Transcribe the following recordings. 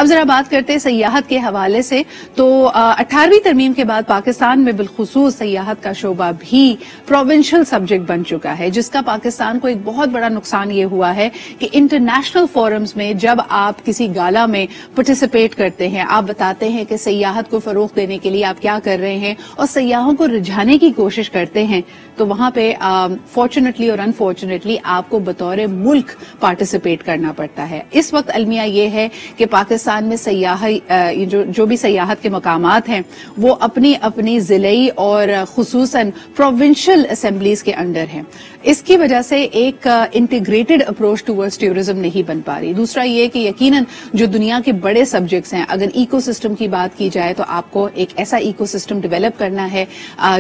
اب ذرا بات کرتے ہیں سیاحت کے حوالے سے، تو 18ویں ترمیم کے بعد پاکستان میں بالخصوص سیاحت کا شعبہ بھی پروونشل سبجیکٹ بن چکا ہے، جس کا پاکستان کو ایک بہت بڑا نقصان یہ ہوا ہے کہ انٹرنیشنل فورمز میں جب آپ کسی گالا میں پارٹیسپیٹ کرتے ہیں، آپ بتاتے ہیں کہ سیاحت کو فروغ دینے کے لیے آپ کیا کر رہے ہیں اور سیاحوں کو رجھانے کی کوشش کرتے ہیں، تو وہاں پہ فارچونیٹلی اور انفارچونیٹلی آپ کو بطور ملک پارٹیسپیٹ کرنا پڑتا ہے۔ اس وقت المیہ یہ ہے کہ پاکستان میں جو بھی سیاحت کے مقامات ہیں وہ اپنی اپنی ضلعی اور خصوصاً پروونشل اسمبلیز کے انڈر ہیں۔ اس کی وجہ سے ایک انٹیگریٹڈ اپروچ ٹورڈز ٹورزم نہیں بن پا رہی۔ دوسرا یہ کہ یقیناً جو دنیا کے بڑے سبجیکٹس ہیں، اگر ایکو سسٹم کی بات کی جائے تو آپ کو ایک ایسا ایکو سسٹم ڈیولپ کرنا ہے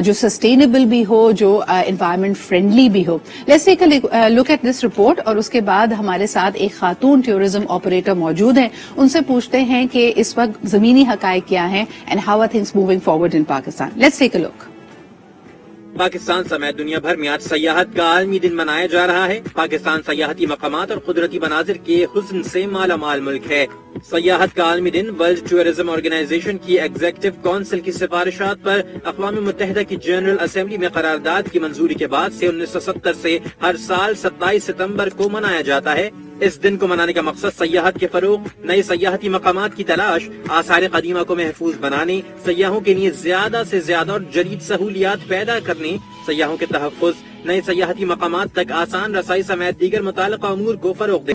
جو سسٹینیبل بھی ہو، جو انوائرمنٹ فرینڈلی بھی ہو۔ Let's take a look at this report, اور اس کے بعد ہمارے ساتھ ایک خاتون ٹورزم آپریٹر موجود ہیں، ان سے پوچھتے ہیں کہ اس وقت زمینی حقائق کیا ہیں and how are things moving forward in Pakistan. Let's take a look. Pakistan سمیت دنیا بھر میں آج سیاحت کا عالمی دن منایا جا رہا ہے۔ پاکستان سیاحتی مقامات اور قدرتی مناظر کے حسن سے مالا مال ملک ہے۔ سیاحت کا عالمی دن ورلڈ ٹورزم آرگنائزیشن کی ایگزیکٹو کونسل کی سفارشات پر اقوام متحدہ کی جنرل اسمبلی میں قرارداد کی منظوری کے بعد سے 1970 سے ہر سال 27 ستمبر کو منایا جاتا ہے۔ اس دن کو منانے کا مقصد سیاحت کے فروغ، نئے سیاحتی مقامات کی تلاش، آثار قدیمہ کو محفوظ بنانے، سیاحوں کے لیے زیادہ سے زیادہ اور جدید سہولیات پیدا کرنے، سیاحوں کے تحفظ، نئے سیاحتی مقامات تک آسان رسائی سمیت دیگر متعلقہ امور کو فروغ دے۔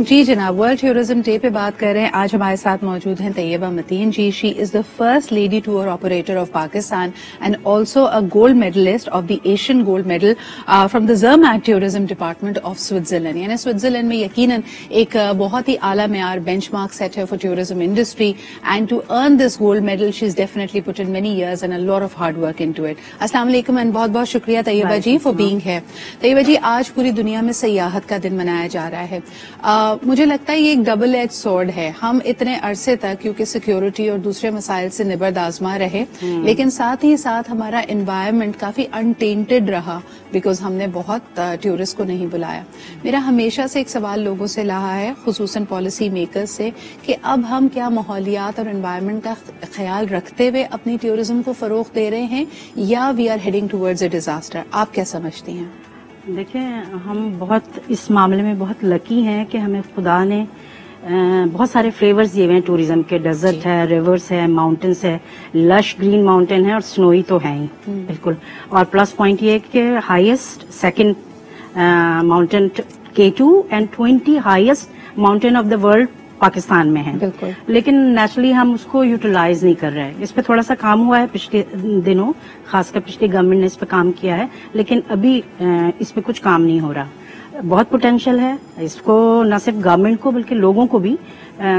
جی جناب، ورلڈ ٹورزم ڈے پہ بات کر رہے ہیں۔ آج ہمارے ساتھ موجود ہیں Tayyaba Mateen ji. She is the first lady tour operator of Pakistan and also a gold medalist of the Asian gold medal from the Zermatt tourism department of Switzerland. یعنی سوئٹزرلینڈ میں یقیناً ایک بہت ہی اعلیٰ معیار بینچ مارک سیٹ ہے for tourism industry, and to earn this gold medal she has definitely put in many years and a lot of hard work into it. السلام علیکم اینڈ بہت بہت شکریہ طیبہ جی فار بینگ ہیئر۔ طیبہ جی، آج پوری دنیا میں سیاحت کا دن منایا جا رہا ہے۔ مجھے لگتا ہے یہ ایک ڈبل ایج سورڈ ہے۔ ہم اتنے عرصے تک کیونکہ سیکیورٹی اور دوسرے مسائل سے نبرد آزما رہے، لیکن ساتھ ہی ساتھ ہمارا انوائرمنٹ کافی انٹینٹڈ رہا بیکاز ہم نے بہت ٹورسٹ کو نہیں بلایا۔ میرا ہمیشہ سے ایک سوال لوگوں سے رہا ہے، خصوصاً پالیسی میکرز سے، کہ اب ہم کیا ماحولیات اور انوائرمنٹ کا خیال رکھتے ہوئے اپنی ٹورزم کو فروغ دے رہے ہیں یا we are heading towards a disaster? آپ کیا سمجھتی ہیں؟ دیکھیں، ہم بہت اس معاملے میں بہت لکی ہیں کہ ہمیں خدا نے بہت سارے فلیورز دیے ہوئے ہیں ٹوریزم کے۔ ڈیزرٹ ہے، ریورز ہے، ماؤنٹنس ہے، لش گرین ماؤنٹین ہے اور سنوئی تو ہے ہی بالکل۔ اور پلس پوائنٹ یہ کہ highest second mountain K2 and 20 highest mountain of the world Pakistan میں ہے، لیکن نیچرلی ہم اس کو یوٹیلائز نہیں کر رہے ہیں۔ اس پہ تھوڑا سا کام ہوا ہے پچھلے دنوں، خاص کر پچھلی گورنمنٹ نے اس پہ کام کیا ہے، لیکن ابھی اس پہ کچھ کام نہیں ہو رہا۔ بہت پوٹینشیل ہے اس کو، نہ صرف گورنمنٹ کو بلکہ لوگوں کو بھی،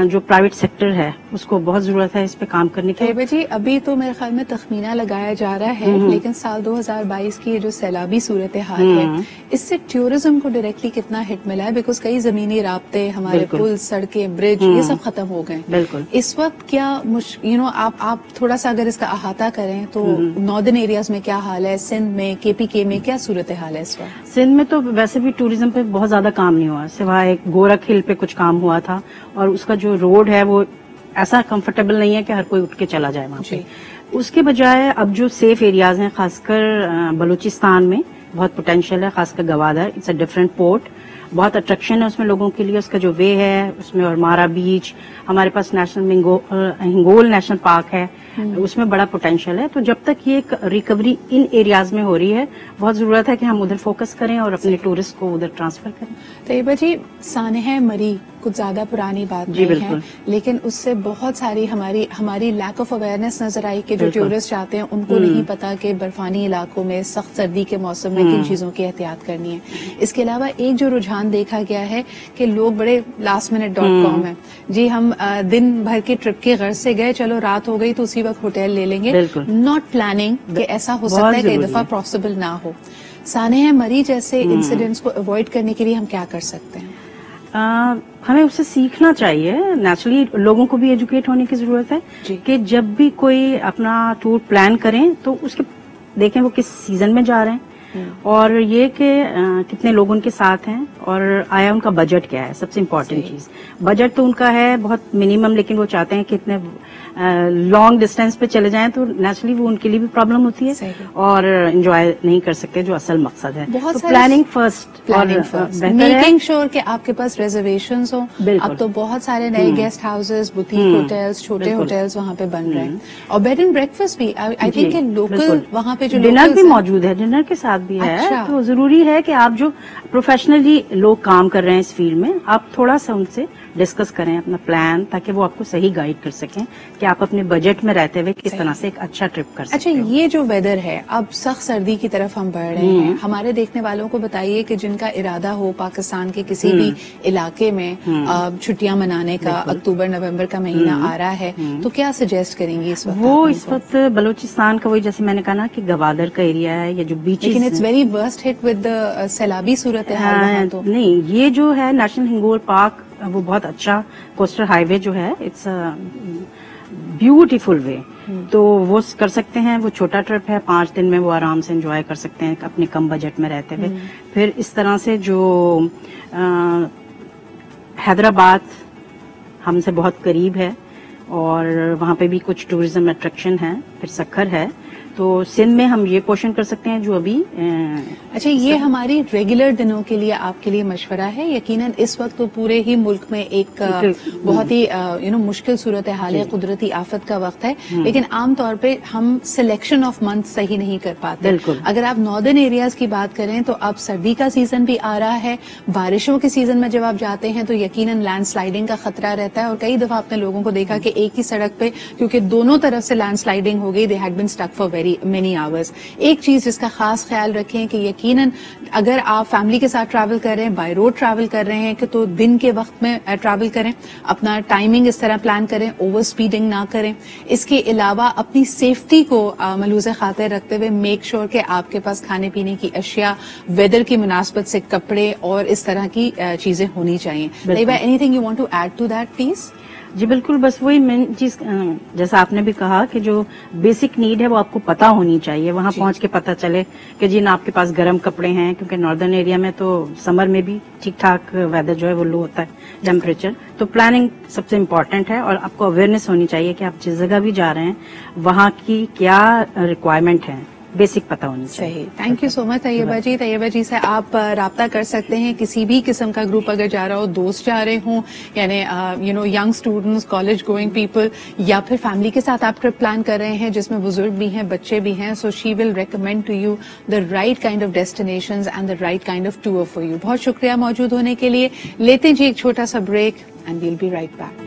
جو پرائیویٹ سیکٹر ہے اس کو بہت ضرورت ہے اس پہ کام کرنے کی۔ جی، ابھی تو میرے خیال میں تخمینہ لگایا جا رہا ہے، لیکن سال 2022 کی جو سیلابی صورتحال ہے اس سے ٹورزم کو ڈائریکٹلی کتنا ہٹ ملا ہے؟ بیکاز کئی زمینی رابطے، ہمارے پل، سڑکیں، برج، یہ سب ختم ہو گئے بالکل۔ اس وقت کیا آپ تھوڑا سا اگر اس کا احاطہ کریں تو ناردرن ایریاز میں کیا حال ہے، سندھ میں، KPK میں کیا صورتحال ہے اس وقت؟ سندھ میں تو ویسے بھی ٹوریزم پہ بہت زیادہ کام نہیں ہوا، سوائے ایک گورکھ ہل پہ کچھ کام ہوا تھا، اور اس کا جو روڈ ہے وہ ایسا کمفرٹیبل نہیں ہے کہ ہر کوئی اٹھ کے چلا جائے وہاں پہ۔ اس کے بجائے اب جو سیف ایریاز ہیں، خاص کر بلوچستان میں بہت پوٹینشیل ہے، خاص کر Gwadar, it's a different port, بہت اٹریکشن ہے اس میں لوگوں کے لیے۔ اس کا جو وے ہے اس میں، اور مارا بیچ، ہمارے پاس نیشنل ہنگول نیشنل پارک ہے، اس میں بڑا پوٹینشیل ہے۔ تو جب تک یہ ریکوری ان ایریاز میں ہو رہی ہے، بہت ضرورت ہے کہ ہم ادھر فوکس کریں اور اپنے ٹورسٹ کو ادھر ٹرانسفر کریں۔ طیبہ جی، سانحہ مری کچھ زیادہ پرانی بات نہیں ہے، لیکن اس سے بہت ساری ہماری لیک آف اویئرنیس نظر آئی کہ جو ٹورسٹ آتے ہیں ان کو نہیں پتا کہ برفانی علاقوں میں سخت سردی کے موسم میں کن چیزوں کی احتیاط کرنی ہے۔ اس کے علاوہ ایک جو رجحان دیکھا گیا ہے کہ لوگ بڑے lastminute.com ہیں جی، ہم دن بھر کے ٹرپ کے غرض سے گئے، چلو رات ہو گئی تو اسی وقت ہوٹل لے لیں گے، ناٹ پلاننگ کہ ایسا ہو سکتا ہے کئی دفعہ پاسبل نہ ہو۔ سانحہ مری جیسے انسیڈنٹس کو اوائڈ کرنے کے لیے ہم کیا کر سکتے ہیں؟ ہمیں اس سے سیکھنا چاہیے، نیچرلی لوگوں کو بھی ایجوکیٹ ہونے کی ضرورت ہے کہ جب بھی کوئی اپنا ٹور پلان کریں تو اس کے دیکھیں وہ کس سیزن میں جا رہے ہیں، اور یہ کہ کتنے لوگ ان کے ساتھ ہیں اور آیا ان کا بجٹ کیا ہے، سب سے امپورٹنٹ چیز. بجٹ تو ان کا ہے بہت منیمم، لیکن وہ چاہتے ہیں کہ اتنے لانگ ڈسٹینس پہ چلے جائیں تو نیچرلی وہ ان کے لیے بھی پرابلم ہوتی ہے اور انجوائے نہیں کر سکتے جو اصل مقصد ہے. پلاننگ فرسٹ، میکنگ شیور کہ آپ کے پاس ریزرویشنز ہوں. اب تو بہت سارے نئے گیسٹ ہاؤسز، بوتیک ہوٹلز، چھوٹے ہوٹلز وہاں پہ بن رہے ہیں، اور بیڈ اینڈ بریکفاسٹ بھی. آئی تھنک کہ لوکل وہاں پہ جو ڈنر بھی موجود ہے، ڈنر کے ساتھ بھی ہے. تو ضروری ہے کہ آپ جو پروفیشنلی لوگ کام کر رہے ہیں اس فیلڈ میں، آپ تھوڑا سا ان سے ڈسکس کریں اپنا پلان، تاکہ وہ آپ کو صحیح گائیڈ کر سکیں کہ آپ اپنے بجٹ میں رہتے ہوئے کس طرح سے ایک اچھا ٹرپ کر سکیں. اچھا، یہ جو ویدر ہے، اب سخت سردی کی طرف ہم بڑھ رہے ہیں. ہمارے دیکھنے والوں کو بتائیے کہ جن کا ارادہ ہو پاکستان کے کسی بھی علاقے میں چھٹیاں منانے کا، اکتوبر نومبر کا مہینہ آ رہا ہے، تو کیا سجیسٹ کریں گی اس وقت؟ وہ اس وقت بلوچستان کا وہی جیسے میں نے کہا نا کہ گوادر کا ایریا ہے، یہ جو بیچز، لیکن it's very worst hit with سیلابی صورتحال. تو نہیں، یہ جو ہے نیشنل ہنگول پارک، وہ بہت اچھا کوسٹل ہائی وے جو ہے، اٹس بیوٹیفل وے. تو وہ کر سکتے ہیں، وہ چھوٹا ٹرپ ہے، 5 دن میں وہ آرام سے انجوائے کر سکتے ہیں اپنے کم بجٹ میں رہتے ہوئے. پھر اس طرح سے جو حیدرآباد ہم سے بہت قریب ہے اور وہاں پہ بھی کچھ ٹوریزم اٹریکشن ہے. پھر سکھر ہے. تو سندھ میں ہم یہ پورشن کر سکتے ہیں جو ابھی. اچھا، یہ ہماری ریگولر دنوں کے لیے آپ کے لیے مشورہ ہے. یقیناً اس وقت تو پورے ہی ملک میں ایک بہت ہی مشکل صورتحال ہے، قدرتی آفت کا وقت ہے، لیکن عام طور پہ ہم سلیکشن آف منتھ صحیح نہیں کر پاتے. اگر آپ ناردرن ایریاز کی بات کریں تو اب سردی کا سیزن بھی آ رہا ہے. بارشوں کے سیزن میں جب آپ جاتے ہیں تو یقیناً لینڈ سلائڈنگ کا خطرہ رہتا ہے، اور کئی دفعہ آپ نے لوگوں کو دیکھا کہ ایک ہی سڑک پہ کیونکہ دونوں طرف سے لینڈ سلائڈنگ ہو گئی، they had been stuck for many hours. ایک چیز جس کا خاص خیال رکھیں کہ یقیناً اگر آپ فیملی کے ساتھ ٹریول کر رہے ہیں، بائی روڈ ٹریول کر رہے ہیں، کہ تو دن کے وقت میں ٹریول کریں، اپنا ٹائمنگ اس طرح پلان کریں، اوور سپیڈنگ نہ کریں. اس کے علاوہ اپنی سیفٹی کو ملحوظ خاطر رکھتے ہوئے میک شیور کہ آپ کے پاس کھانے پینے کی اشیاء، ویدر کی مناسبت سے کپڑے اور اس طرح کی چیزیں ہونی چاہیے. Anything you want to add to that please? جی بالکل، بس وہی مین چیز جیسا آپ نے بھی کہا کہ جو بیسک نیڈ ہے وہ آپ کو پتا ہونی چاہیے. وہاں پہنچ کے پتا چلے کہ جی نا آپ کے پاس گرم کپڑے ہیں، کیونکہ ناردرن ایریا میں تو سمر میں بھی ٹھیک ٹھاک ویدر جو ہے وہ لو ہوتا ہے ٹیمپریچر. تو پلاننگ سب سے امپورٹنٹ ہے، اور آپ کو اویئرنیس ہونی چاہیے کہ آپ جس جگہ بھی جا رہے ہیں وہاں کی کیا ریکوائرمنٹ ہے، بیسک پتہ ہونی چاہیے. صحیح. تھینک یو سو مچ طیبہ جی. طیبہ جی سے آپ رابطہ کر سکتے ہیں کسی بھی قسم کا گروپ اگر جا رہا ہو، دوست جا رہے ہوں، یعنی young students, college going people, یا پھر فیملی کے ساتھ آپ ٹرپ پلان کر رہے ہیں جس میں بزرگ بھی ہیں، بچے بھی ہیں. So she will recommend to you the right kind of destinations and the right kind of tour for you. بہت شکریہ موجود ہونے کے لیے. لیتے جی ایک چھوٹا سا break and we'll be right back.